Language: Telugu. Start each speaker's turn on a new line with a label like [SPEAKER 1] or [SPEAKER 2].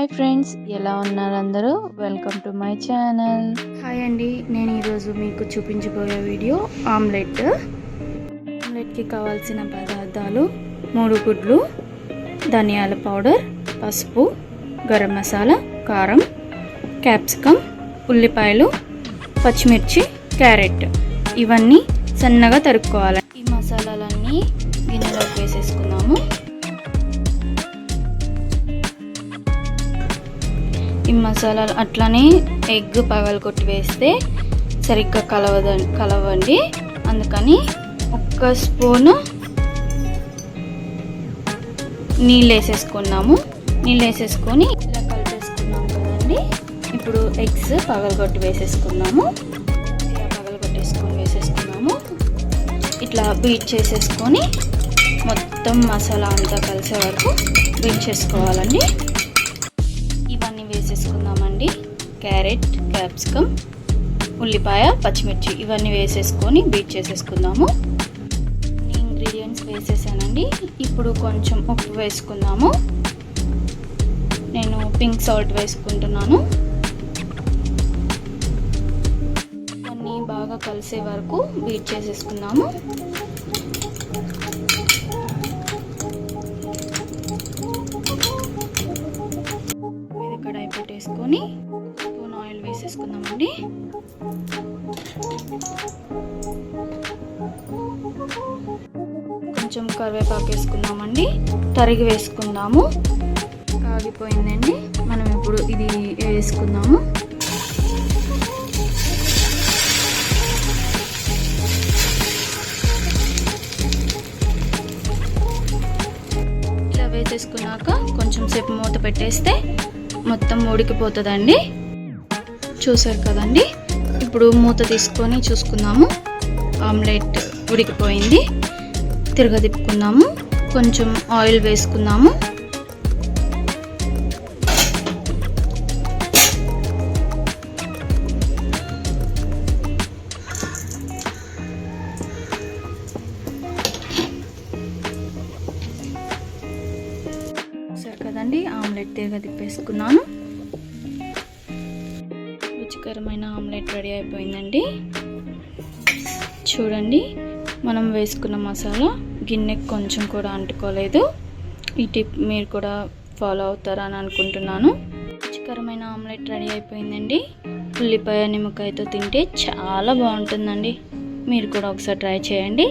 [SPEAKER 1] హాయ్ ఫ్రెండ్స్, ఎలా ఉన్నారు అందరూ? Welcome to my channel.
[SPEAKER 2] Hi అండి, నేను ఈరోజు మీకు చూపించబోయే వీడియో ఆమ్లెట్కి కావాల్సిన పదార్థాలు 3 గుడ్లు, ధనియాల పౌడర్, పసుపు, గరం మసాలా, కారం, క్యాప్సికమ్, ఉల్లిపాయలు, పచ్చిమిర్చి, క్యారెట్ ఇవన్నీ సన్నగా తరుక్కోవాలి. ఈ మసాలాలన్నీ గిన్నెలోకి వేసేసుకుందాము. ఈ మసాలాలు అట్లనే ఎగ్ పగలగొట్టి వేస్తే సరిగ్గా కలవండి. అందుకని 1 స్పూను నీళ్ళు వేసేసుకున్నాము. నీళ్ళు వేసేసుకొని ఇలా కలిపేసుకున్నాము కదండి. ఇప్పుడు ఎగ్స్ పగలగొట్టి వేసేసుకున్నాము. ఇలా పగలగొట్టేసుకొని వేసేసుకున్నాము. ఇట్లా బీట్ చేసేసుకొని మొత్తం మసాలా అంతా కలిసే వరకు బీట్ చేసుకోవాలండి. ఇవన్నీ వేసేసుకుందామండి. క్యారెట్, క్యాప్సికమ్, ఉల్లిపాయ, పచ్చిమిర్చి ఇవన్నీ వేసేసుకొని బీట్ చేసేసుకుందాము. ఇంగ్రీడియంట్స్ వేసేసానండి. ఇప్పుడు కొంచెం ఉప్పు వేసుకుందాము. నేను పింక్ సాల్ట్ వేసుకుంటున్నాను. అన్నీ బాగా కలిసే వరకు బీట్ చేసేసుకుందాము. కడాయి పెట్టేసుకొని స్పూన్ ఆయిల్ వేసేసుకుందామండి. కొంచెం కరివేపాకు వేసుకుందామండి. తరిగి వేసుకుందాము. కాగిపోయిందండి. మనం ఇప్పుడు ఇది వేసుకుందాము. ఇలా వేసేసుకున్నాక కొంచెం సేపు మూత పెట్టేస్తే మొత్తం ఉడికిపోతుందండి. చూసారు కదండి. ఇప్పుడు మూత తీసుకొని చూసుకుందాము. ఆమ్లెట్ ఉడికిపోయింది. తిరగదిప్పుకుందాము. కొంచెం ఆయిల్ వేసుకుందాము. చూసారు కదండి, ఆమ్లెట్ తిరగదిప్పేసుకున్నాను. రుచికరమైన ఆమ్లెట్ రెడీ అయిపోయిందండి. చూడండి, మనం వేసుకున్న మసాలా గిన్నెకి కొంచెం కూడా అంటుకోలేదు. ఈ టిప్ మీరు కూడా ఫాలో అవుతారని అనుకుంటున్నాను. రుచికరమైన ఆమ్లెట్ రెడీ అయిపోయిందండి. ఉల్లిపాయ నిమ్మకాయతో తింటే చాలా బాగుంటుందండి. మీరు కూడా ఒకసారి ట్రై చేయండి.